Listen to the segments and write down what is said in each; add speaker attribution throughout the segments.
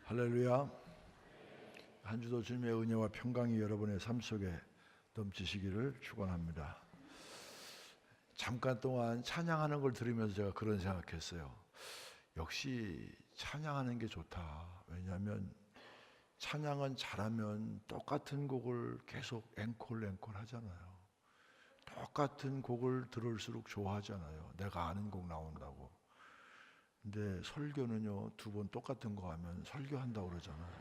Speaker 1: 할렐루야. 한 주도 주님의 은혜와 평강이 여러분의 삶 속에 넘치시기를 축원합니다. 잠깐 동안 찬양하는 걸 들으면서 제가 그런 생각했어요. 역시 찬양하는 게 좋다. 왜냐하면 찬양은 잘하면 똑같은 곡을 계속 앵콜 하잖아요. 똑같은 곡을 들을수록 좋아하잖아요. 내가 아는 곡 나온다고. 근데 설교는요, 두 번 똑같은 거 하면 설교한다고 그러잖아요.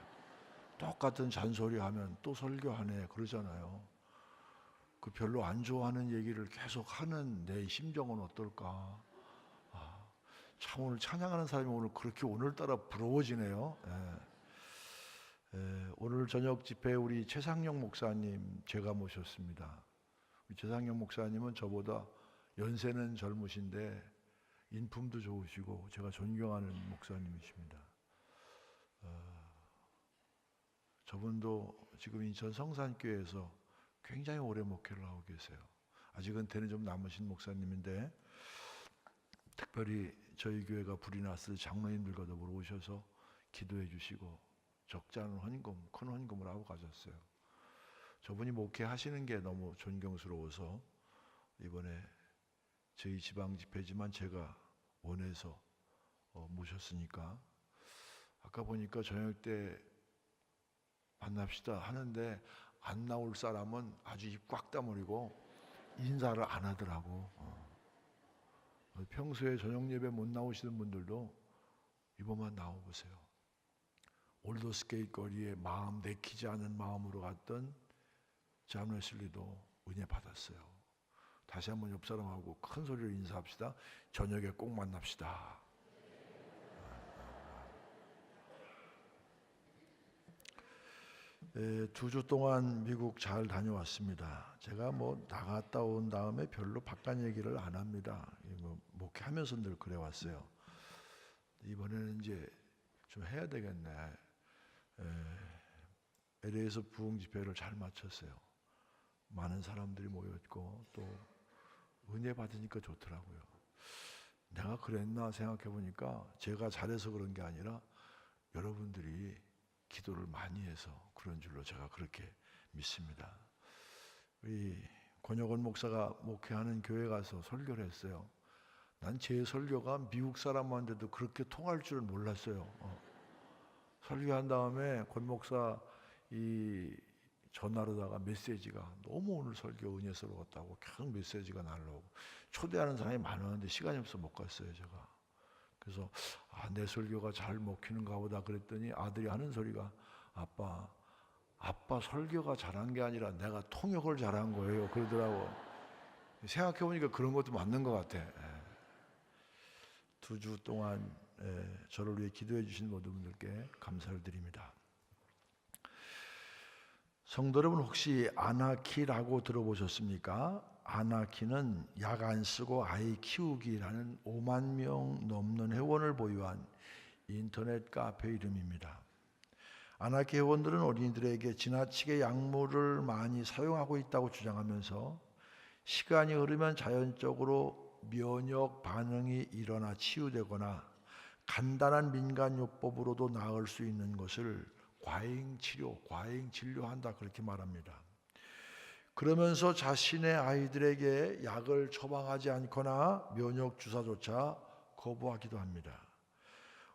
Speaker 1: 똑같은 잔소리 하면 또 설교하네 그러잖아요. 그 별로 안 좋아하는 얘기를 계속 하는 내 심정은 어떨까? 참 오늘 찬양하는 사람이 오늘 그렇게 오늘따라 부러워지네요. 오늘 저녁 집회에 우리 최상영 목사님 제가 모셨습니다. 우리 최상영 목사님은 저보다 연세는 젊으신데 인품도 좋으시고 제가 존경하는 목사님이십니다. 저분도 지금 인천 성산교회에서 굉장히 오래 목회를 하고 계세요. 아직은 대는 좀 남으신 목사님인데 특별히 저희 교회가 불이 났을 때 장로님들과 더불어 오셔서 기도해 주시고 적지 않은 헌금, 큰 헌금을 하고 가셨어요. 저분이 목회하시는 게 너무 존경스러워서 이번에 저희 지방 집회지만 제가 원해서 모셨으니까 아까 보니까 저녁 때 만납시다 하는데 안 나올 사람은 아주 입 꽉 다물고 인사를 안 하더라고. 평소에 저녁 예배 못 나오시는 분들도 이번만 나와보세요. 올더스게이트 거리에 마음 내키지 않은 마음으로 갔던 자매 슬리도 은혜 받았어요. 다시 한번 옆 사람하고 큰 소리로 인사합시다. 저녁에 꼭 만납시다. 두 주 동안 미국 잘 다녀왔습니다. 제가 나갔다 온 다음에 별로 바깥 얘기를 안 합니다. 목회하면서 늘 그래 왔어요. 이번에는 이제 좀 해야 되겠네. LA에서 부흥 집회를 잘 마쳤어요. 많은 사람들이 모였고 또 은혜 받으니까 좋더라고요. 내가 그랬나 생각해 보니까 제가 잘해서 그런 게 아니라 여러분들이 기도를 많이 해서 그런 줄로 제가 그렇게 믿습니다. 우리 권혁원 목사가 목회하는 교회 가서 설교를 했어요. 난 제 설교가 미국 사람한테도 그렇게 통할 줄 몰랐어요. 설교한 다음에 권 목사 전화로다가 메시지가 너무 오늘 설교 은혜스러웠다고 계속 메시지가 날라오고 초대하는 사람이 많았는데 시간이 없어 못 갔어요 제가. 그래서 내 설교가 잘 먹히는가 보다 그랬더니 아들이 하는 소리가 아빠 설교가 잘한 게 아니라 내가 통역을 잘한 거예요 그러더라고. 생각해보니까 그런 것도 맞는 것 같아. 두 주 동안 저를 위해 기도해 주신 모든 분들께 감사를 드립니다. 성도 여러분, 혹시 아나키라고 들어보셨습니까? 아나키는 약 안 쓰고 아이 키우기라는 5만 명 넘는 회원을 보유한 인터넷 카페 이름입니다. 아나키 회원들은 어린이들에게 지나치게 약물을 많이 사용하고 있다고 주장하면서 시간이 흐르면 자연적으로 면역 반응이 일어나 치유되거나 간단한 민간요법으로도 나을 수 있는 것을 과잉 진료한다 그렇게 말합니다. 그러면서 자신의 아이들에게 약을 처방하지 않거나 면역 주사조차 거부하기도 합니다.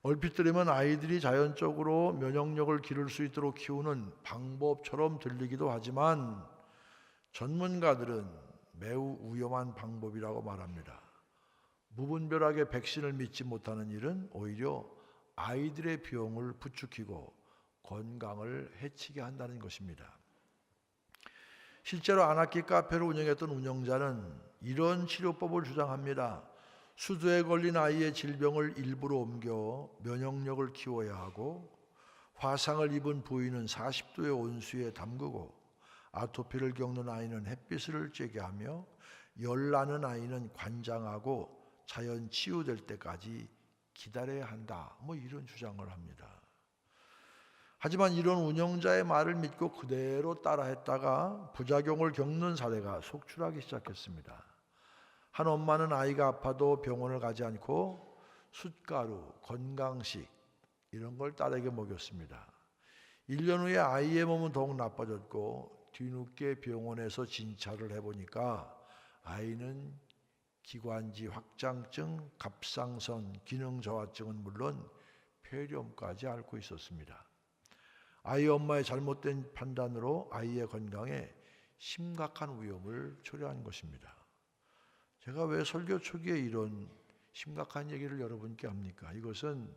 Speaker 1: 얼핏 들으면 아이들이 자연적으로 면역력을 기를 수 있도록 키우는 방법처럼 들리기도 하지만 전문가들은 매우 위험한 방법이라고 말합니다. 무분별하게 백신을 믿지 못하는 일은 오히려 아이들의 병을 부추기고 건강을 해치게 한다는 것입니다. 실제로 아나키 카페를 운영했던 운영자는 이런 치료법을 주장합니다. 수두에 걸린 아이의 질병을 일부러 옮겨 면역력을 키워야 하고 화상을 입은 부위는 40도의 온수에 담그고 아토피를 겪는 아이는 햇빛을 쬐게 하며 열나는 아이는 관장하고 자연 치유될 때까지 기다려야 한다. 이런 주장을 합니다. 하지만 이런 운영자의 말을 믿고 그대로 따라했다가 부작용을 겪는 사례가 속출하기 시작했습니다. 한 엄마는 아이가 아파도 병원을 가지 않고 숯가루, 건강식, 이런 걸 딸에게 먹였습니다. 1년 후에 아이의 몸은 더욱 나빠졌고 뒤늦게 병원에서 진찰을 해보니까 아이는 기관지 확장증, 갑상선 기능 저하증은 물론 폐렴까지 앓고 있었습니다. 아이 엄마의 잘못된 판단으로 아이의 건강에 심각한 위험을 초래한 것입니다. 제가 왜 설교 초기에 이런 심각한 얘기를 여러분께 합니까? 이것은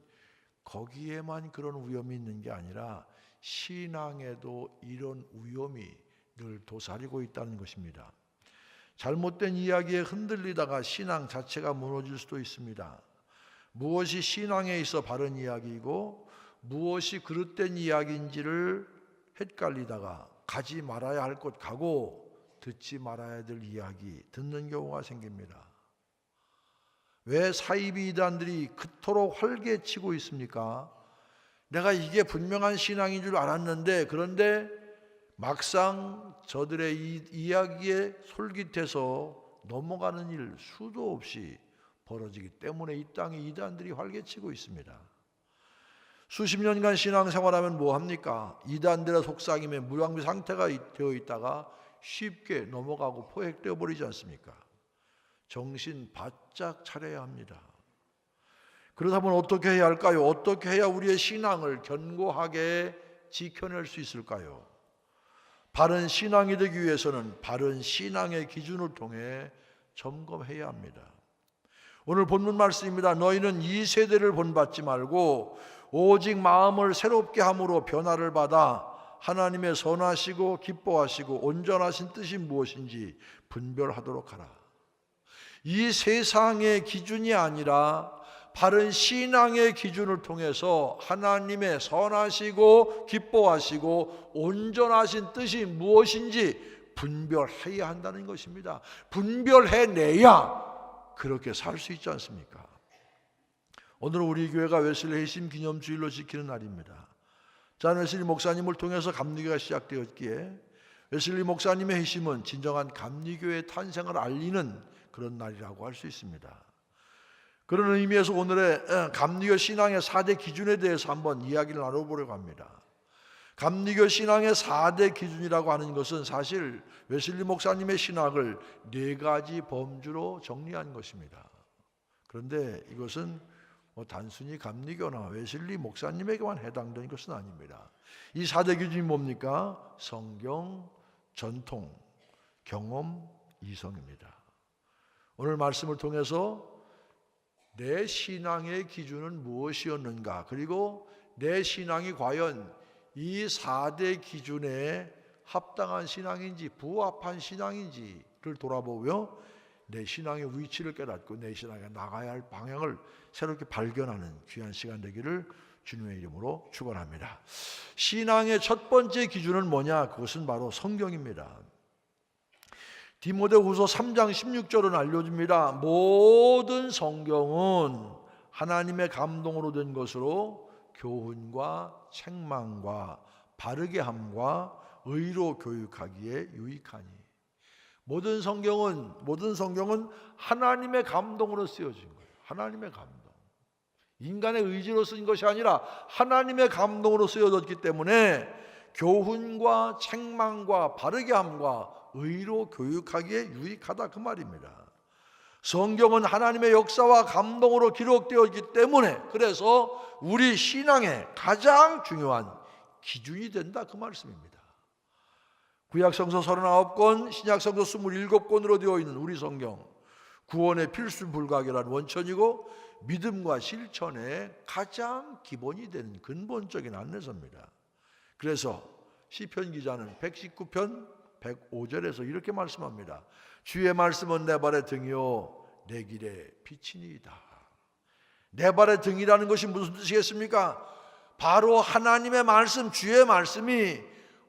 Speaker 1: 거기에만 그런 위험이 있는 게 아니라 신앙에도 이런 위험이 늘 도사리고 있다는 것입니다. 잘못된 이야기에 흔들리다가 신앙 자체가 무너질 수도 있습니다. 무엇이 신앙에 있어 바른 이야기이고 무엇이 그릇된 이야기인지를 헷갈리다가 가지 말아야 할 곳 가고 듣지 말아야 될 이야기 듣는 경우가 생깁니다. 왜 사이비 이단들이 그토록 활개치고 있습니까? 내가 이게 분명한 신앙인 줄 알았는데 그런데 막상 저들의 이 이야기에 솔깃해서 넘어가는 일 수도 없이 벌어지기 때문에 이 땅에 이단들이 활개치고 있습니다. 수십 년간 신앙생활하면 뭐합니까? 이단들의 속삭임에 무방비 상태가 되어 있다가 쉽게 넘어가고 포획되어 버리지 않습니까? 정신 바짝 차려야 합니다. 그렇다면 어떻게 해야 할까요? 어떻게 해야 우리의 신앙을 견고하게 지켜낼 수 있을까요? 바른 신앙이 되기 위해서는 바른 신앙의 기준을 통해 점검해야 합니다. 오늘 본문 말씀입니다. 너희는 이 세대를 본받지 말고 오직 마음을 새롭게 함으로 변화를 받아 하나님의 선하시고 기뻐하시고 온전하신 뜻이 무엇인지 분별하도록 하라. 이 세상의 기준이 아니라 바른 신앙의 기준을 통해서 하나님의 선하시고 기뻐하시고 온전하신 뜻이 무엇인지 분별해야 한다는 것입니다. 분별해내야 그렇게 살 수 있지 않습니까? 오늘은 우리 교회가 웨슬리 회심 기념주일로 지키는 날입니다. 잔 웨슬리 목사님을 통해서 감리교가 시작되었기에 웨슬리 목사님의 회심은 진정한 감리교의 탄생을 알리는 그런 날이라고 할 수 있습니다. 그런 의미에서 오늘의 감리교 신앙의 4대 기준에 대해서 한번 이야기를 나눠보려고 합니다. 감리교 신앙의 4대 기준이라고 하는 것은 사실 웨슬리 목사님의 신학을 4가지 범주로 정리한 것입니다. 그런데 이것은 단순히 감리교나 웨슬리 목사님에게만 해당되는 것은 아닙니다. 이 4대 기준이 뭡니까? 성경, 전통, 경험, 이성입니다. 오늘 말씀을 통해서 내 신앙의 기준은 무엇이었는가, 그리고 내 신앙이 과연 이 4대 기준에 합당한 신앙인지 부합한 신앙인지를 돌아보며 내 신앙의 위치를 깨닫고 내 신앙에 나가야 할 방향을 새롭게 발견하는 귀한 시간 되기를 주님의 이름으로 축원합니다. 신앙의 첫 번째 기준은 뭐냐? 그것은 바로 성경입니다. 디모데후서 3장 16절은 알려줍니다. 모든 성경은 하나님의 감동으로 된 것으로 교훈과 책망과 바르게 함과 의로 교육하기에 유익하니. 모든 성경은 하나님의 감동으로 쓰여진 거예요. 하나님의 감동. 인간의 의지로 쓴 것이 아니라 하나님의 감동으로 쓰여졌기 때문에 교훈과 책망과 바르게 함과 의로 교육하기에 유익하다 그 말입니다. 성경은 하나님의 역사와 감동으로 기록되어 있기 때문에 그래서 우리 신앙의 가장 중요한 기준이 된다 그 말씀입니다. 구약성서 39권, 신약성서 27권으로 되어 있는 우리 성경, 구원의 필수 불가결한 원천이고 믿음과 실천의 가장 기본이 되는 근본적인 안내서입니다. 그래서 시편 기자는 119편 105절에서 이렇게 말씀합니다. 주의 말씀은 내 발의 등이요 내 길의 빛이니이다. 내 발의 등이라는 것이 무슨 뜻이겠습니까? 바로 하나님의 말씀, 주의 말씀이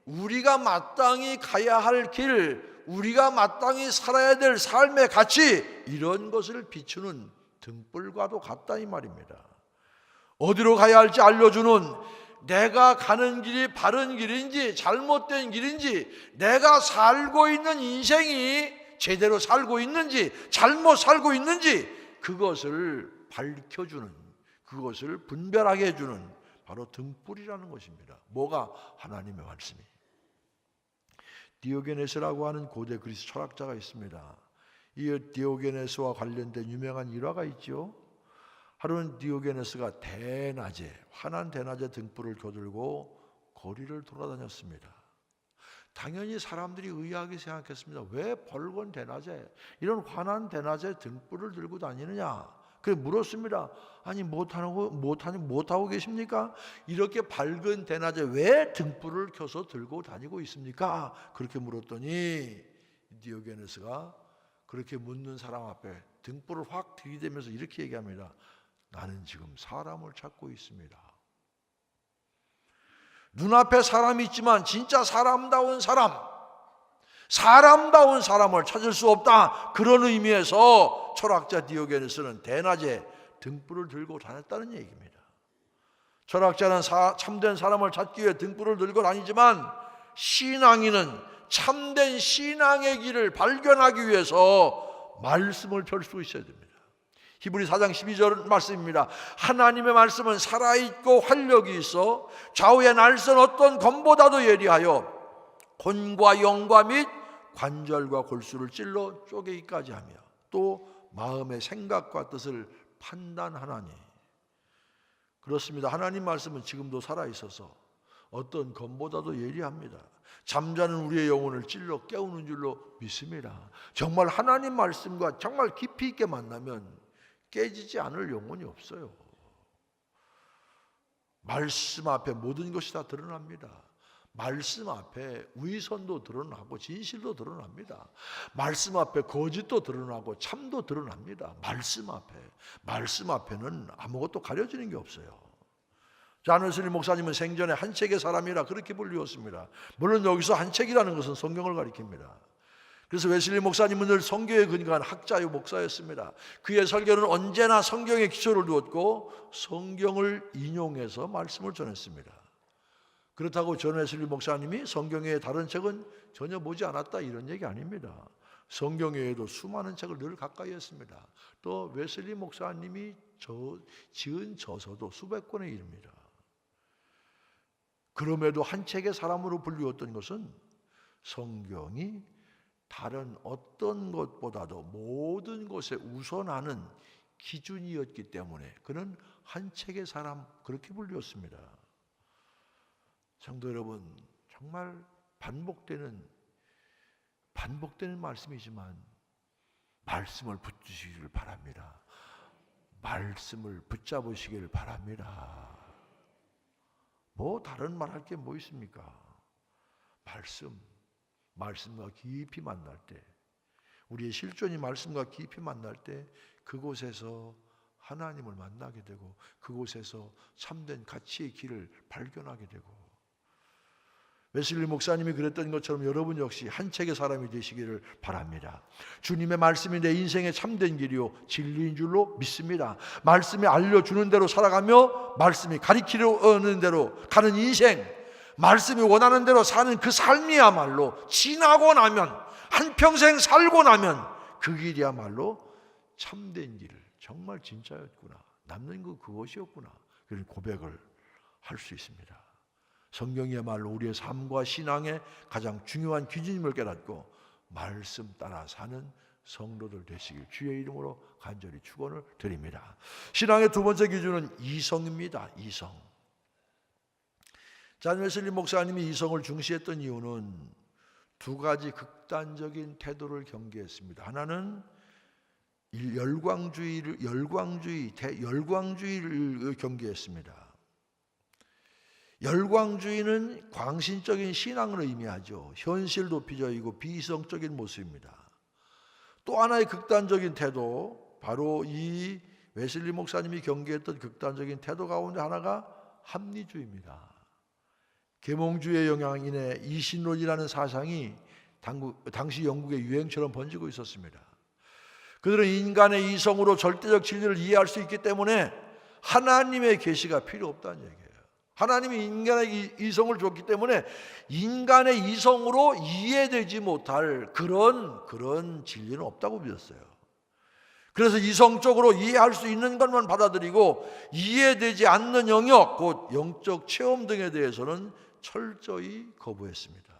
Speaker 1: 우리가 마땅히 가야 할 길, 우리가 마땅히 살아야 될 삶의 가치, 이런 것을 비추는 등불과도 같다 이 말입니다. 어디로 가야 할지 알려주는, 내가 가는 길이 바른 길인지 잘못된 길인지, 내가 살고 있는 인생이 제대로 살고 있는지 잘못 살고 있는지 그것을 밝혀주는, 그것을 분별하게 해주는 바로 등불이라는 것입니다. 뭐가? 하나님의 말씀이. 디오게네스라고 하는 고대 그리스 철학자가 있습니다. 이 디오게네스와 관련된 유명한 일화가 있죠. 하루는 디오게네스가 대낮에, 환한 대낮에 등불을 켜들고 거리를 돌아다녔습니다. 당연히 사람들이 의아하게 생각했습니다. 왜 벌건 대낮에, 이런 환한 대낮에 등불을 들고 다니느냐? 그래 물었습니다. 아니 못하고 계십니까? 이렇게 밝은 대낮에 왜 등불을 켜서 들고 다니고 있습니까? 그렇게 물었더니 디오게네스가 그렇게 묻는 사람 앞에 등불을 확 들이대면서 이렇게 얘기합니다. 나는 지금 사람을 찾고 있습니다. 눈앞에 사람이 있지만 진짜 사람다운 사람을 찾을 수 없다. 그런 의미에서 철학자 디오게네스는 대낮에 등불을 들고 다녔다는 얘기입니다. 철학자는 참된 사람을 찾기 위해 등불을 들고 다니지만 신앙인은 참된 신앙의 길을 발견하기 위해서 말씀을 펼 수 있어야 됩니다. 히브리 4장 12절 말씀입니다. 하나님의 말씀은 살아있고 활력이 있어 좌우의 날선 어떤 검보다도 예리하여魂과 영과 및 관절과 골수를 찔러 쪼개기까지 하며 또 마음의 생각과 뜻을 판단하나니. 그렇습니다. 하나님 말씀은 지금도 살아있어서 어떤 검보다도 예리합니다. 잠자는 우리의 영혼을 찔러 깨우는 줄로 믿습니다. 정말 하나님 말씀과 정말 깊이 있게 만나면 깨지지 않을 영혼이 없어요. 말씀 앞에 모든 것이 다 드러납니다. 말씀 앞에 위선도 드러나고 진실도 드러납니다. 말씀 앞에 거짓도 드러나고 참도 드러납니다. 말씀 앞에는 아무것도 가려지는 게 없어요. 존 웨슬리 목사님은 생전에 한 책의 사람이라 그렇게 불리웠습니다. 물론 여기서 한 책이라는 것은 성경을 가리킵니다. 그래서 웨슬리 목사님은 늘 성경에 근거한 학자요 목사였습니다. 그의 설교는 언제나 성경에 기초를 두었고 성경을 인용해서 말씀을 전했습니다. 그렇다고 존 웨슬리 목사님이 성경 외의 다른 책은 전혀 보지 않았다 이런 얘기 아닙니다. 성경 외에도 수많은 책을 늘 가까이 했습니다. 또 웨슬리 목사님이 지은 저서도 수백 권에 이릅니다. 그럼에도 한 책의 사람으로 불리웠던 것은 성경이 다른 어떤 것보다도 모든 것에 우선하는 기준이었기 때문에 그는 한 책의 사람 그렇게 불리웠습니다. 성도 여러분, 정말 반복되는 말씀이지만 말씀을 붙드시기를 바랍니다. 말씀을 붙잡으시기를 바랍니다. 뭐 다른 말할 게 뭐 있습니까? 말씀과 깊이 만날 때, 우리의 실존이 말씀과 깊이 만날 때 그곳에서 하나님을 만나게 되고 그곳에서 참된 가치의 길을 발견하게 되고, 웨슬리 목사님이 그랬던 것처럼 여러분 역시 한 책의 사람이 되시기를 바랍니다. 주님의 말씀이 내 인생의 참된 길이요 진리인 줄로 믿습니다. 말씀이 알려주는 대로 살아가며 말씀이 가리키려는 대로 가는 인생, 말씀이 원하는 대로 사는 그 삶이야말로 지나고 나면, 한평생 살고 나면 그 길이야말로 참된 길, 정말 진짜였구나, 남는 거 그것이었구나, 그런 고백을 할 수 있습니다. 성경이야말로 우리의 삶과 신앙의 가장 중요한 기준임을 깨닫고 말씀 따라 사는 성도들 되시길 주의 이름으로 간절히 축원을 드립니다. 신앙의 두 번째 기준은 이성입니다. 이성. 존 웨슬리 목사님이 이성을 중시했던 이유는 두 가지 극단적인 태도를 경계했습니다. 하나는 열광주의를 경계했습니다. 열광주의는 광신적인 신앙을 의미하죠. 현실 도피적이고 비이성적인 모습입니다. 또 하나의 극단적인 태도, 바로 이 웨슬리 목사님이 경계했던 극단적인 태도 가운데 하나가 합리주의입니다. 계몽주의의 영향 인해 이신론이라는 사상이 당시 영국의 유행처럼 번지고 있었습니다. 그들은 인간의 이성으로 절대적 진리를 이해할 수 있기 때문에 하나님의 계시가 필요 없다는 얘기예요. 하나님이 인간의 이성을 줬기 때문에 인간의 이성으로 이해되지 못할 그런 진리는 없다고 믿었어요. 그래서 이성적으로 이해할 수 있는 것만 받아들이고 이해되지 않는 영역, 곧 영적 체험 등에 대해서는 철저히 거부했습니다.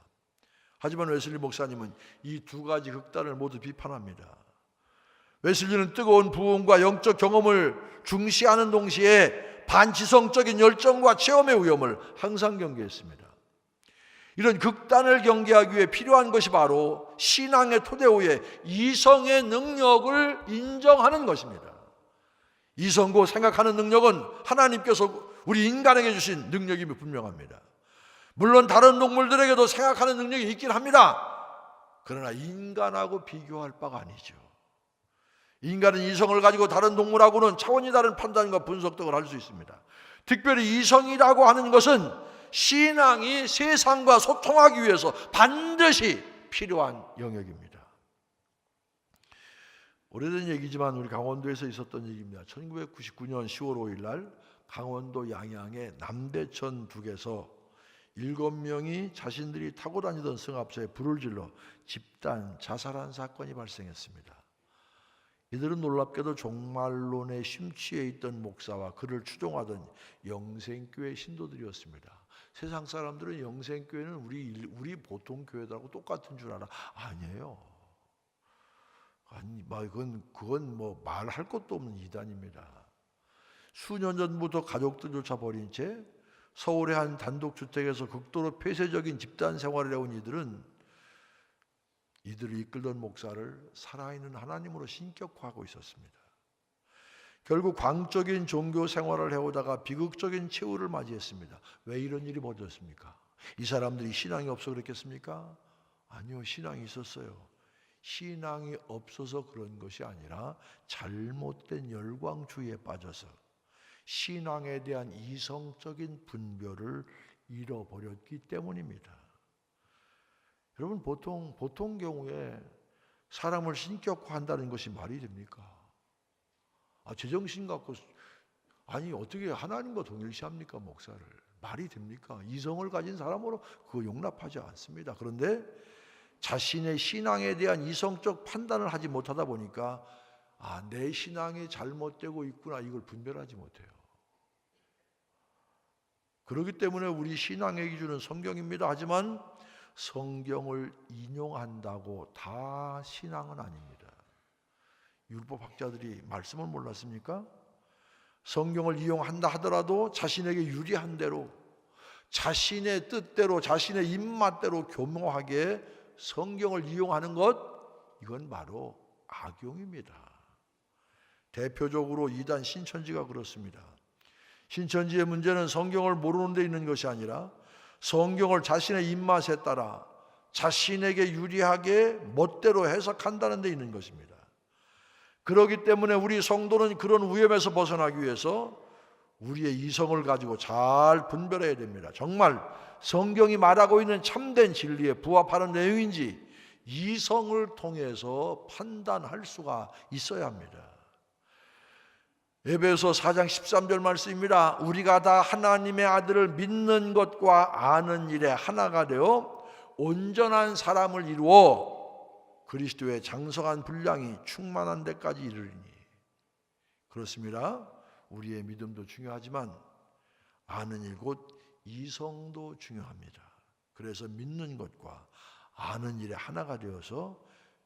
Speaker 1: 하지만 웨슬리 목사님은 이 두 가지 극단을 모두 비판합니다. 웨슬리는 뜨거운 부흥과 영적 경험을 중시하는 동시에 반지성적인 열정과 체험의 위험을 항상 경계했습니다. 이런 극단을 경계하기 위해 필요한 것이 바로 신앙의 토대 위에 이성의 능력을 인정하는 것입니다. 이성고 생각하는 능력은 하나님께서 우리 인간에게 주신 능력임이 분명합니다. 물론 다른 동물들에게도 생각하는 능력이 있긴 합니다. 그러나 인간하고 비교할 바가 아니죠. 인간은 이성을 가지고 다른 동물하고는 차원이 다른 판단과 분석 등을 할 수 있습니다. 특별히 이성이라고 하는 것은 신앙이 세상과 소통하기 위해서 반드시 필요한 영역입니다. 오래된 얘기지만 우리 강원도에서 있었던 얘기입니다. 1999년 10월 5일 날 강원도 양양의 남대천 둑에서 7명이 자신들이 타고 다니던 승합차에 불을 질러 집단 자살한 사건이 발생했습니다. 이들은 놀랍게도 종말론에 심취해 있던 목사와 그를 추종하던 영생교회 신도들이었습니다. 세상 사람들은 영생교회는 우리 보통 교회들하고 똑같은 줄 알아. 아니에요. 아니, 그건 뭐 말할 것도 없는 이단입니다. 수년 전부터 가족들조차 버린 채 서울의 한 단독주택에서 극도로 폐쇄적인 집단 생활을 해온 이들을 이끌던 목사를 살아있는 하나님으로 신격화하고 있었습니다. 결국 광적인 종교 생활을 해오다가 비극적인 최후를 맞이했습니다. 왜 이런 일이 벌어졌습니까? 이 사람들이 신앙이 없어 그랬겠습니까? 아니요, 신앙이 있었어요. 신앙이 없어서 그런 것이 아니라 잘못된 열광주의에 빠져서 신앙에 대한 이성적인 분별을 잃어버렸기 때문입니다. 여러분, 보통 경우에 사람을 신격화한다는 것이 말이 됩니까? 제정신 갖고 어떻게 하나님과 동일시합니까? 목사를 말이 됩니까? 이성을 가진 사람으로 그거 용납하지 않습니다. 그런데 자신의 신앙에 대한 이성적 판단을 하지 못하다 보니까 내 신앙이 잘못되고 있구나, 이걸 분별하지 못해요. 그렇기 때문에 우리 신앙의 기준은 성경입니다. 하지만 성경을 인용한다고 다 신앙은 아닙니다. 율법학자들이 말씀을 몰랐습니까? 성경을 이용한다 하더라도 자신에게 유리한 대로, 자신의 뜻대로, 자신의 입맛대로 교묘하게 성경을 이용하는 것, 이건 바로 악용입니다. 대표적으로 이단 신천지가 그렇습니다. 신천지의 문제는 성경을 모르는 데 있는 것이 아니라 성경을 자신의 입맛에 따라 자신에게 유리하게 멋대로 해석한다는 데 있는 것입니다. 그렇기 때문에 우리 성도는 그런 위험에서 벗어나기 위해서 우리의 이성을 가지고 잘 분별해야 됩니다. 정말 성경이 말하고 있는 참된 진리에 부합하는 내용인지 이성을 통해서 판단할 수가 있어야 합니다. 에베소 4장 13절 말씀입니다. 우리가 다 하나님의 아들을 믿는 것과 아는 일에 하나가 되어 온전한 사람을 이루어 그리스도의 장성한 분량이 충만한 데까지 이르리니. 그렇습니다. 우리의 믿음도 중요하지만 아는 일, 곧 이성도 중요합니다. 그래서 믿는 것과 아는 일에 하나가 되어서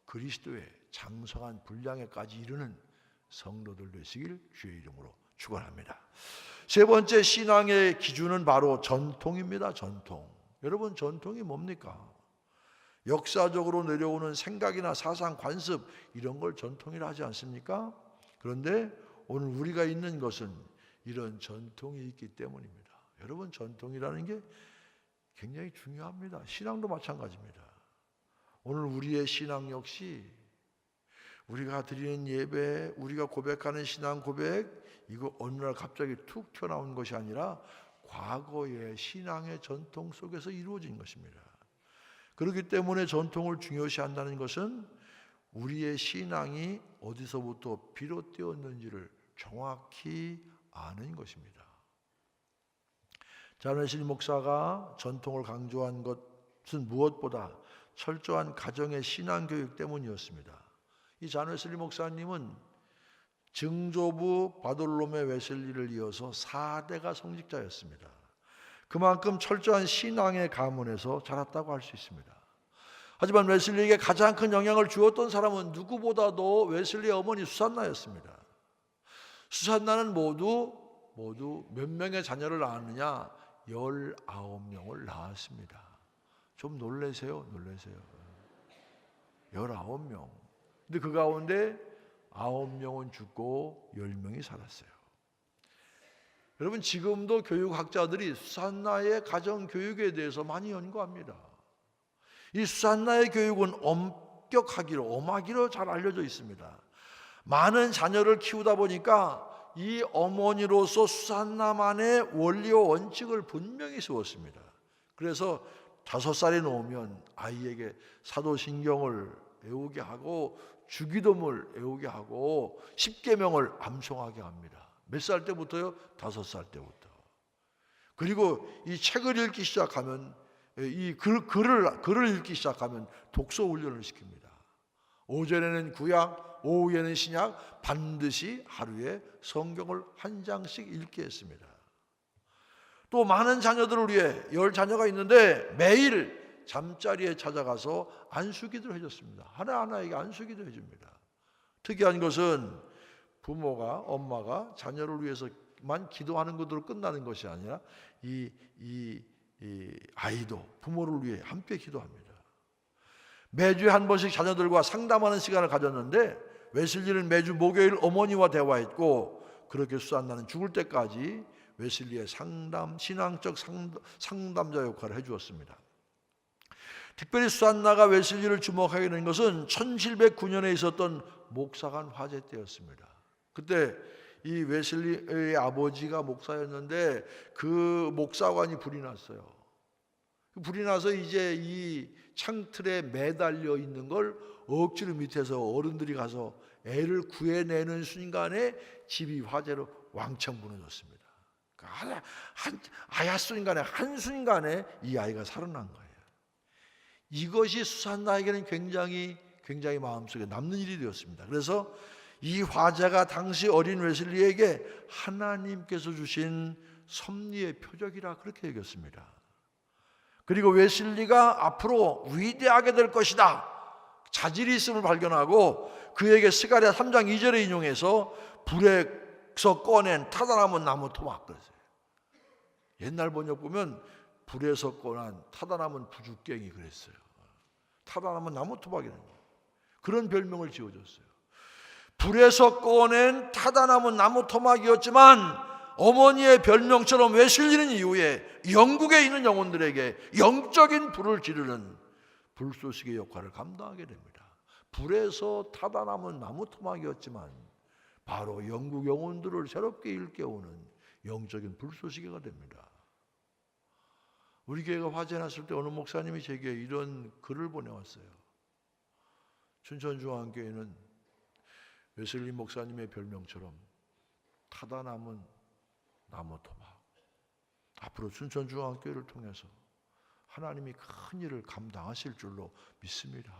Speaker 1: 그리스도의 장성한 분량에까지 이르는 성도들 되시길 주의 이름으로 축원합니다. 세 번째 신앙의 기준은 바로 전통입니다. 전통. 여러분, 전통이 뭡니까? 역사적으로 내려오는 생각이나 사상, 관습, 이런 걸 전통이라 하지 않습니까? 그런데 오늘 우리가 있는 것은 이런 전통이 있기 때문입니다. 여러분, 전통이라는 게 굉장히 중요합니다. 신앙도 마찬가지입니다. 오늘 우리의 신앙 역시 우리가 드리는 예배, 우리가 고백하는 신앙 고백, 이거 어느 날 갑자기 툭 튀어나온 것이 아니라 과거의 신앙의 전통 속에서 이루어진 것입니다. 그렇기 때문에 전통을 중요시한다는 것은 우리의 신앙이 어디서부터 비롯되었는지를 정확히 아는 것입니다. 잔웨슬리 목사가 전통을 강조한 것은 무엇보다 철저한 가정의 신앙교육 때문이었습니다. 이 잔웨슬리 목사님은 증조부 바돌로메 웨슬리를 이어서 4대가 성직자였습니다. 그만큼 철저한 신앙의 가문에서 자랐다고 할 수 있습니다. 하지만 웨슬리에게 가장 큰 영향을 주었던 사람은 누구보다도 웨슬리의 어머니 수산나였습니다. 수산나는 모두 몇 명의 자녀를 낳았느냐? 19명을 낳았습니다. 좀 놀라세요. 19명. 근데 그 가운데 9명은 죽고 10명이 살았어요. 여러분, 지금도 교육학자들이 수산나의 가정교육에 대해서 많이 연구합니다. 이 수산나의 교육은 엄하기로 잘 알려져 있습니다. 많은 자녀를 키우다 보니까 이 어머니로서 수산나만의 원리와 원칙을 분명히 세웠습니다. 그래서 5살이 넘으면 아이에게 사도신경을 외우게 하고 주기도문을 외우게 하고 십계명을 암송하게 합니다. 몇 살 때부터요? 5살 때부터. 그리고 이 책을 읽기 시작하면, 이 글을 읽기 시작하면 독서 훈련을 시킵니다. 오전에는 구약, 오후에는 신약, 반드시 하루에 성경을 한 장씩 읽게 했습니다. 또 많은 자녀들을 위해 10자녀가 있는데 매일 잠자리에 찾아가서 안수기도를 해줬습니다. 하나하나에게 안수기도 해줍니다. 특이한 것은 부모가, 엄마가 자녀를 위해서만 기도하는 것으로 끝나는 것이 아니라 이 아이도 부모를 위해 함께 기도합니다. 매주에 한 번씩 자녀들과 상담하는 시간을 가졌는데 웨슬리는 매주 목요일 어머니와 대화했고, 그렇게 수산나는 죽을 때까지 웨슬리의 신앙적 상담자 역할을 해주었습니다. 특별히 수산나가 웨슬리를 주목하게 된 것은 1709년에 있었던 목사관 화재 때였습니다. 그때 이 웨슬리의 아버지가 목사였는데 그 목사관이 불이 났어요. 불이 나서 이제 이 창틀에 매달려 있는 걸 억지로 밑에서 어른들이 가서 애를 구해내는 순간에 집이 화재로 왕창 무너졌습니다. 한순간에 이 아이가 살아난 거예요. 이것이 수산나에게는 굉장히 마음속에 남는 일이 되었습니다. 그래서 이 화재가 당시 어린 웨슬리에게 하나님께서 주신 섭리의 표적이라 그렇게 여겼습니다. 그리고 웨슬리가 앞으로 위대하게 될 것이다, 자질이 있음을 발견하고 그에게 스가랴 3장 2절에 인용해서 불에서 꺼낸 타다남은 나무 토막 그랬어요. 옛날 번역 보면 불에서 꺼낸 타다남은 부죽갱이 그랬어요. 타다남은 나무 토막이라는 거예요. 그런 별명을 지어줬어요. 불에서 꺼낸 타다남은 나무 토막이었지만 어머니의 별명처럼 웨슬리는 이후에 영국에 있는 영혼들에게 영적인 불을 지르는 불쏘시개 역할을 감당하게 됩니다. 불에서 타다남은 나무 토막이었지만 바로 영국 영혼들을 새롭게 일깨우는 영적인 불쏘시개가 됩니다. 우리 교회가 화재 났을 때 어느 목사님이 제게 이런 글을 보내왔어요. 춘천중앙교회는 웨슬리 목사님의 별명처럼 타다남은 나무 토막, 앞으로 춘천중앙교회를 통해서 하나님이 큰 일을 감당하실 줄로 믿습니다.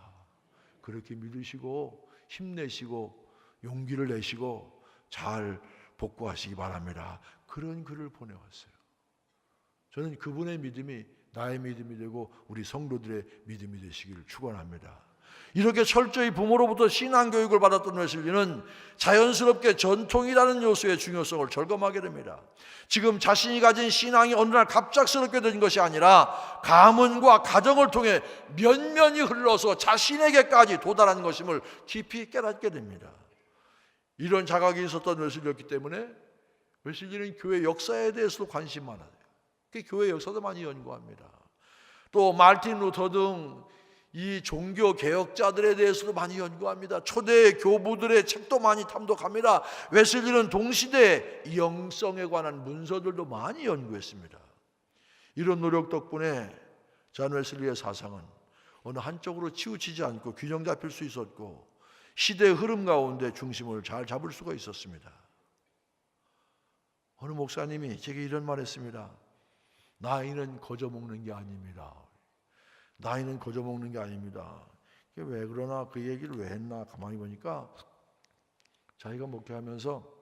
Speaker 1: 그렇게 믿으시고 힘내시고 용기를 내시고 잘 복구하시기 바랍니다. 그런 글을 보내왔어요. 저는 그분의 믿음이 나의 믿음이 되고 우리 성도들의 믿음이 되시기를 축원합니다. 이렇게 철저히 부모로부터 신앙교육을 받았던 웨슬리는 자연스럽게 전통이라는 요소의 중요성을 절감하게 됩니다. 지금 자신이 가진 신앙이 어느 날 갑작스럽게 된 것이 아니라 가문과 가정을 통해 면면이 흘러서 자신에게까지 도달한 것임을 깊이 깨닫게 됩니다. 이런 자각이 있었던 웨슬리였기 때문에 웨슬리는 교회 역사에 대해서도 관심 많아요. 교회 역사도 많이 연구합니다. 또 마르틴 루터 등 이 종교 개혁자들에 대해서도 많이 연구합니다. 초대 교부들의 책도 많이 탐독합니다. 웨슬리는 동시대 영성에 관한 문서들도 많이 연구했습니다. 이런 노력 덕분에 존 웨슬리의 사상은 어느 한쪽으로 치우치지 않고 균형 잡힐 수 있었고 시대의 흐름 가운데 중심을 잘 잡을 수가 있었습니다. 어느 목사님이 제게 이런 말 했습니다. 나이는 거저 먹는 게 아닙니다. 나이는 거저 먹는 게 아닙니다. 왜 그러나 그 얘기를 왜 했나 가만히 보니까 자기가 목회하면서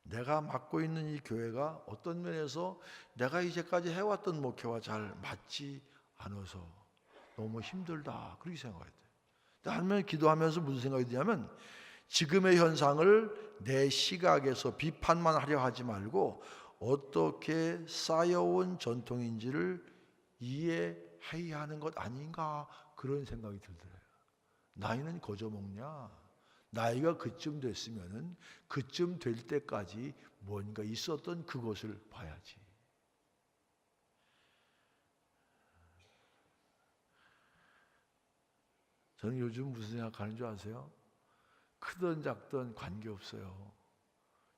Speaker 1: 내가 맡고 있는 이 교회가 어떤 면에서 내가 이제까지 해왔던 목회와 잘 맞지 않아서 너무 힘들다, 그렇게 생각했대요. 하나님 기도하면서 무슨 생각이 드냐면, 지금의 현상을 내 시각에서 비판만 하려 하지 말고 어떻게 쌓여온 전통인지를 이해해야 하는 것 아닌가, 그런 생각이 들더래요. 나이는 거저 먹냐? 나이가 그쯤 됐으면은 그쯤 될 때까지 뭔가 있었던 그것을 봐야지. 저는 요즘 무슨 생각하는 줄 아세요? 크든 작든 관계없어요.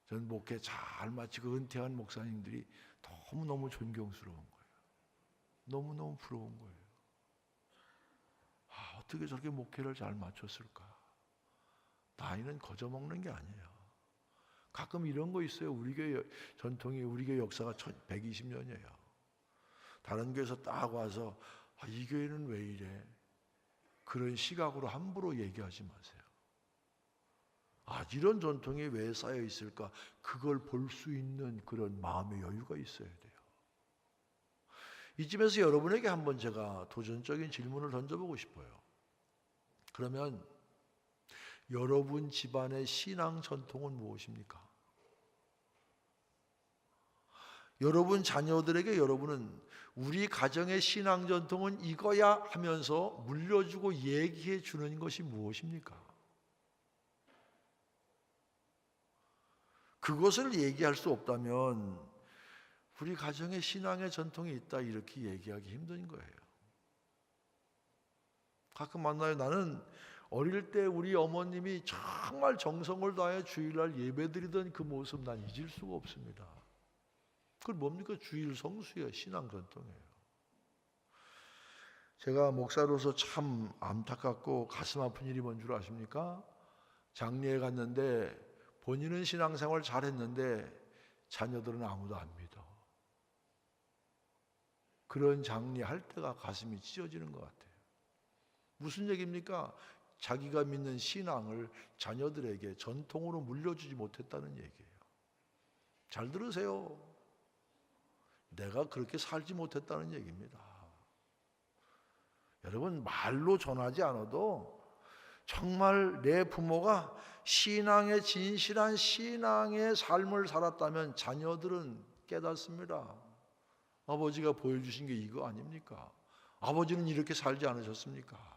Speaker 1: 저는 목회 잘 마치고 은퇴한 목사님들이 너무너무 존경스러운 거예요. 너무너무 부러운 거예요. 어떻게 저렇게 목회를 잘 마쳤을까? 나이는 거저 먹는 게 아니에요. 가끔 이런 거 있어요. 우리 교회 전통이, 우리 교회 역사가 120년이에요. 다른 교회에서 딱 와서 이 교회는 왜 이래? 그런 시각으로 함부로 얘기하지 마세요. 이런 전통이 왜 쌓여 있을까? 그걸 볼 수 있는 그런 마음의 여유가 있어야 돼요. 이쯤에서 여러분에게 한번 제가 도전적인 질문을 던져보고 싶어요. 그러면 여러분 집안의 신앙 전통은 무엇입니까? 여러분 자녀들에게 여러분은 우리 가정의 신앙 전통은 이거야 하면서 물려주고 얘기해 주는 것이 무엇입니까? 그것을 얘기할 수 없다면 우리 가정에 신앙의 전통이 있다, 이렇게 얘기하기 힘든 거예요. 가끔 만나요. 나는 어릴 때 우리 어머님이 정말 정성을 다해 주일날 예배드리던 그 모습 난 잊을 수가 없습니다. 그건 뭡니까? 주일 성수예요. 신앙 전통이에요. 제가 목사로서 참 안타깝고 가슴 아픈 일이 뭔 줄 아십니까? 장례에 갔는데 본인은 신앙생활 잘했는데 자녀들은 아무도 안 믿어. 그런 장례할 때가 가슴이 찢어지는 것 같아요. 무슨 얘기입니까? 자기가 믿는 신앙을 자녀들에게 전통으로 물려주지 못했다는 얘기예요. 잘 들으세요. 내가 그렇게 살지 못했다는 얘기입니다. 여러분, 말로 전하지 않아도 정말 내 부모가 신앙의 진실한 신앙의 삶을 살았다면 자녀들은 깨닫습니다. 아버지가 보여주신 게 이거 아닙니까? 아버지는 이렇게 살지 않으셨습니까?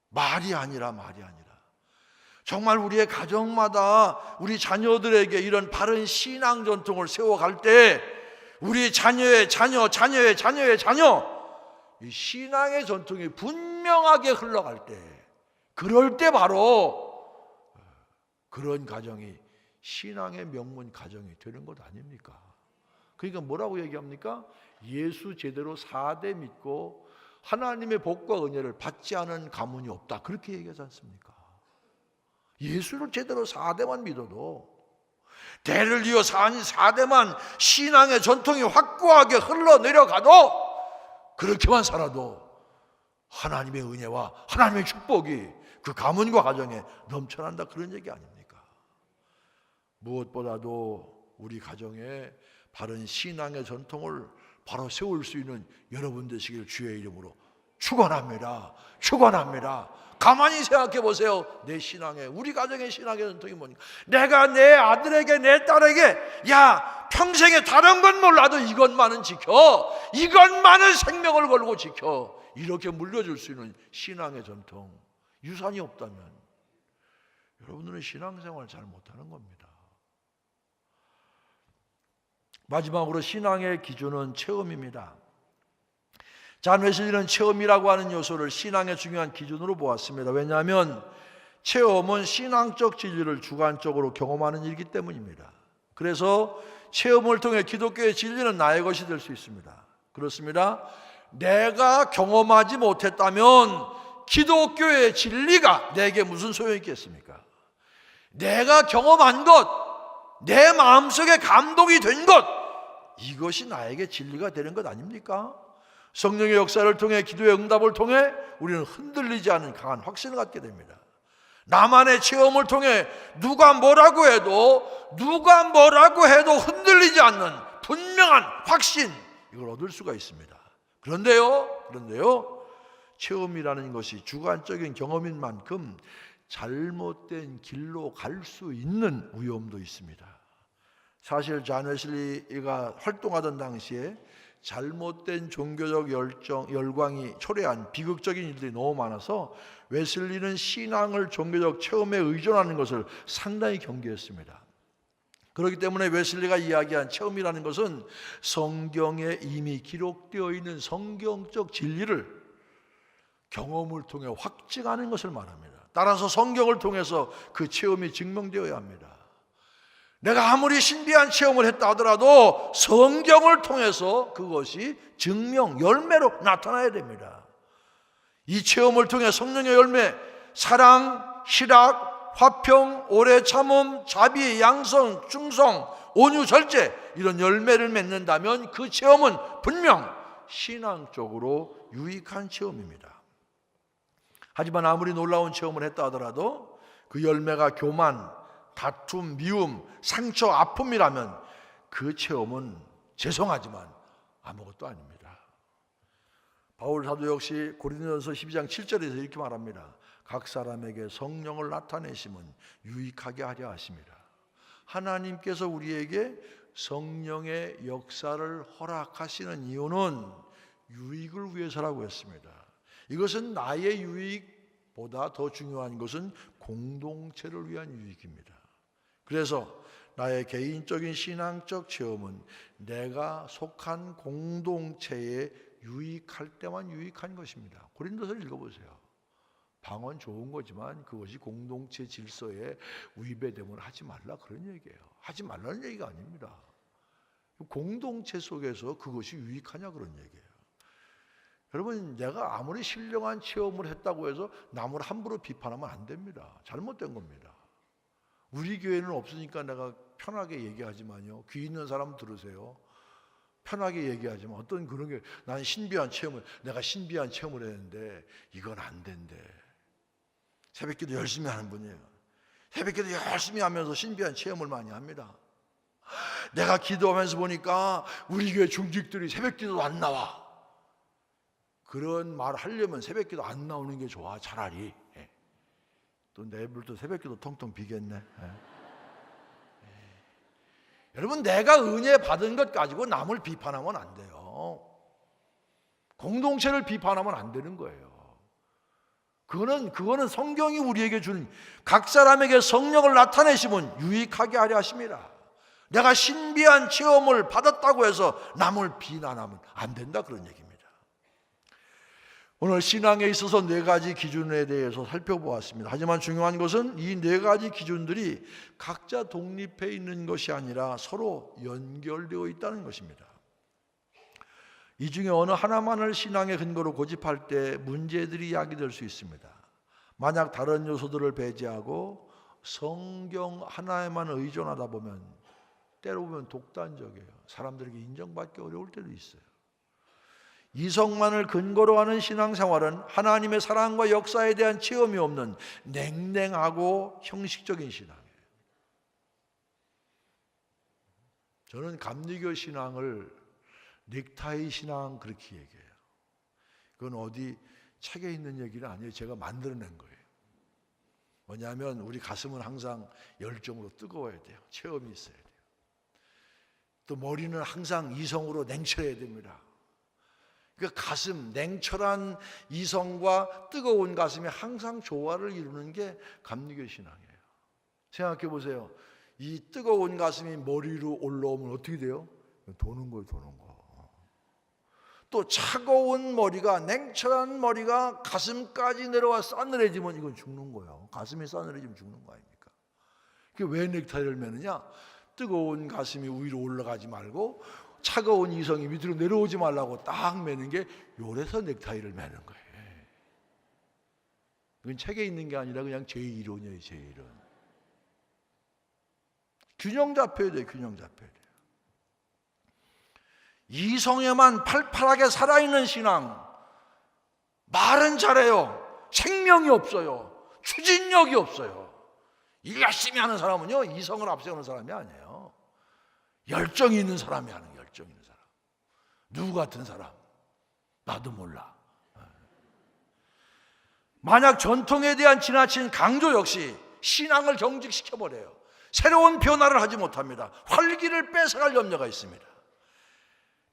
Speaker 1: 말이 아니라 정말 우리의 가정마다 우리 자녀들에게 이런 바른 신앙 전통을 세워갈 때 우리 자녀의 자녀 이 신앙의 전통이 분명하게 흘러갈 때, 그럴 때 바로 그런 가정이 신앙의 명문 가정이 되는 것 아닙니까? 그러니까 뭐라고 얘기합니까? 예수 제대로 4대 믿고 하나님의 복과 은혜를 받지 않은 가문이 없다, 그렇게 얘기하지 않습니까? 예수를 제대로 4대만 믿어도, 대를 이어 4대만 신앙의 전통이 확고하게 흘러내려가도, 그렇게만 살아도 하나님의 은혜와 하나님의 축복이 그 가문과 가정에 넘쳐난다, 그런 얘기 아닙니까? 무엇보다도 우리 가정에 바른 신앙의 전통을 바로 세울 수 있는 여러분 되시길 주의 이름으로 축원합니다. 가만히 생각해 보세요. 내 신앙의, 우리 가정의 신앙의 전통이 뭐니까? 내가 내 아들에게, 내 딸에게, 야, 평생에 다른 건 몰라도 이것만은 지켜, 이것만은 생명을 걸고 지켜, 이렇게 물려줄 수 있는 신앙의 전통, 유산이 없다면 여러분들은 신앙생활 잘 못하는 겁니다. 마지막으로 신앙의 기준은 체험입니다. 잔 웨슬리는 체험이라고 하는 요소를 신앙의 중요한 기준으로 보았습니다. 왜냐하면 체험은 신앙적 진리를 주관적으로 경험하는 일이기 때문입니다. 그래서 체험을 통해 기독교의 진리는 나의 것이 될 수 있습니다. 그렇습니다. 내가 경험하지 못했다면 기독교의 진리가 내게 무슨 소용이 있겠습니까? 내가 경험한 것, 내 마음속에 감동이 된 것, 이것이 나에게 진리가 되는 것 아닙니까? 성령의 역사를 통해, 기도의 응답을 통해 우리는 흔들리지 않은 강한 확신을 갖게 됩니다. 나만의 체험을 통해 누가 뭐라고 해도 흔들리지 않는 분명한 확신, 이걸 얻을 수가 있습니다. 그런데요, 체험이라는 것이 주관적인 경험인 만큼 잘못된 길로 갈 수 있는 위험도 있습니다. 사실 존 웨슬리가 활동하던 당시에 잘못된 종교적 열광이 초래한 비극적인 일들이 너무 많아서 웨슬리는 신앙을 종교적 체험에 의존하는 것을 상당히 경계했습니다. 그렇기 때문에 웨슬리가 이야기한 체험이라는 것은 성경에 이미 기록되어 있는 성경적 진리를 경험을 통해 확증하는 것을 말합니다. 따라서 성경을 통해서 그 체험이 증명되어야 합니다. 내가 아무리 신비한 체험을 했다 하더라도 성경을 통해서 그것이 증명, 열매로 나타나야 됩니다. 이 체험을 통해 성령의 열매, 사랑, 희락, 화평, 오래 참음, 자비, 양성, 충성, 온유, 절제, 이런 열매를 맺는다면 그 체험은 분명 신앙적으로 유익한 체험입니다. 하지만 아무리 놀라운 체험을 했다 하더라도 그 열매가 교만, 다툼, 미움, 상처, 아픔이라면 그 체험은 죄송하지만 아무것도 아닙니다. 바울 사도 역시 고린도전서 12장 7절에서 이렇게 말합니다. 각 사람에게 성령을 나타내심은 유익하게 하려 하심이라. 하나님께서 우리에게 성령의 역사를 허락하시는 이유는 유익을 위해서라고 했습니다. 이것은 나의 유익보다 더 중요한 것은 공동체를 위한 유익입니다. 그래서 나의 개인적인 신앙적 체험은 내가 속한 공동체에 유익할 때만 유익한 것입니다. 고린도서를 읽어보세요. 방언 좋은 거지만 그것이 공동체 질서에 위배됨을 하지 말라, 그런 얘기예요. 하지 말라는 얘기가 아닙니다. 공동체 속에서 그것이 유익하냐, 그런 얘기예요. 여러분, 내가 아무리 신령한 체험을 했다고 해서 남을 함부로 비판하면 안 됩니다. 잘못된 겁니다. 우리 교회는 없으니까 내가 편하게 얘기하지만요, 귀 있는 사람 들으세요. 편하게 얘기하지만 어떤 그런 게, 난 내가 신비한 체험을 했는데 이건 안 된대. 새벽기도 열심히 하는 분이에요. 새벽기도 열심히 하면서 신비한 체험을 많이 합니다. 내가 기도하면서 보니까 우리 교회 중직들이 새벽기도 안 나와. 그런 말 하려면 새벽기도 안 나오는 게 좋아, 차라리. 또 내일부터 새벽기도 통통 비겠네. 여러분, 내가 은혜 받은 것 가지고 남을 비판하면 안 돼요. 공동체를 비판하면 안 되는 거예요. 그거는 성경이 우리에게 주는, 각 사람에게 성령을 나타내시면 유익하게 하려 하심이라. 내가 신비한 체험을 받았다고 해서 남을 비난하면 안 된다, 그런 얘기입니다. 오늘 신앙에 있어서 4가지 기준에 대해서 살펴보았습니다. 하지만 중요한 것은 이 4가지 기준들이 각자 독립해 있는 것이 아니라 서로 연결되어 있다는 것입니다. 이 중에 어느 하나만을 신앙의 근거로 고집할 때 문제들이 야기될 수 있습니다. 만약 다른 요소들을 배제하고 성경 하나에만 의존하다 보면 때로 보면 독단적이에요. 사람들에게 인정받기 어려울 때도 있어요. 이성만을 근거로 하는 신앙생활은 하나님의 사랑과 역사에 대한 체험이 없는 냉랭하고 형식적인 신앙이에요. 저는 감리교 신앙을 넥타이 신앙 그렇게 얘기해요. 그건 어디 책에 있는 얘기는 아니에요. 제가 만들어낸 거예요. 뭐냐면 우리 가슴은 항상 열정으로 뜨거워야 돼요. 체험이 있어야 돼요. 또 머리는 항상 이성으로 냉철해야 됩니다. 그 가슴, 냉철한 이성과 뜨거운 가슴이 항상 조화를 이루는 게 감리교 신앙이에요. 생각해 보세요. 이 뜨거운 가슴이 머리로 올라오면 어떻게 돼요? 도는 거예요, 도는 거. 또 차가운 머리가, 냉철한 머리가 가슴까지 내려와 싸늘해지면 이건 죽는 거예요. 가슴이 싸늘해지면 죽는 거 아닙니까? 그게 왜 넥타이를 매느냐? 뜨거운 가슴이 위로 올라가지 말고 차가운 이성이 밑으로 내려오지 말라고 딱 매는 게, 요래서 넥타이를 매는 거예요. 이건 책에 있는 게 아니라 그냥 제 이론이에요, 제 이론. 균형 잡혀야 돼요, 균형 잡혀야 돼요. 이성에만 팔팔하게 살아있는 신앙, 말은 잘해요, 생명이 없어요, 추진력이 없어요. 일 열심히 하는 사람은요, 이성을 앞세우는 사람이 아니에요. 열정이 있는 사람이 하는 거예요. 열정 있는 사람. 누구 같은 사람? 나도 몰라. 만약 전통에 대한 지나친 강조 역시 신앙을 경직시켜버려요. 새로운 변화를 하지 못합니다. 활기를 뺏어갈 염려가 있습니다.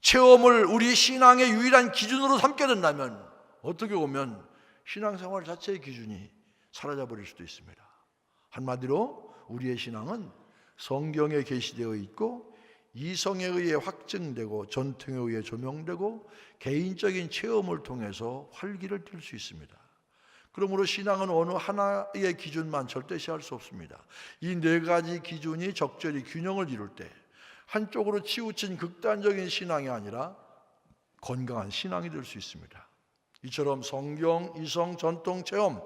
Speaker 1: 체험을 우리 신앙의 유일한 기준으로 삼게 된다면 어떻게 보면 신앙생활 자체의 기준이 사라져버릴 수도 있습니다. 한마디로 우리의 신앙은 성경에 계시되어 있고 이성에 의해 확증되고 전통에 의해 조명되고 개인적인 체험을 통해서 활기를 띨 수 있습니다. 그러므로 신앙은 어느 하나의 기준만 절대시할 수 없습니다. 이 네 가지 기준이 적절히 균형을 이룰 때 한쪽으로 치우친 극단적인 신앙이 아니라 건강한 신앙이 될 수 있습니다. 이처럼 성경, 이성, 전통, 체험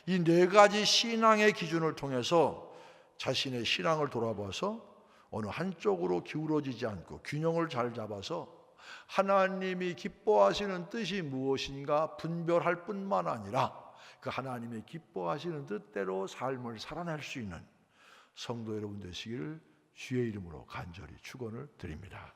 Speaker 1: 이 네 가지 신앙의 기준을 통해서 자신의 신앙을 돌아봐서 어느 한쪽으로 기울어지지 않고 균형을 잘 잡아서 하나님이 기뻐하시는 뜻이 무엇인가 분별할 뿐만 아니라 그 하나님의 기뻐하시는 뜻대로 삶을 살아낼 수 있는 성도 여러분 되시기를 주의 이름으로 간절히 축원을 드립니다.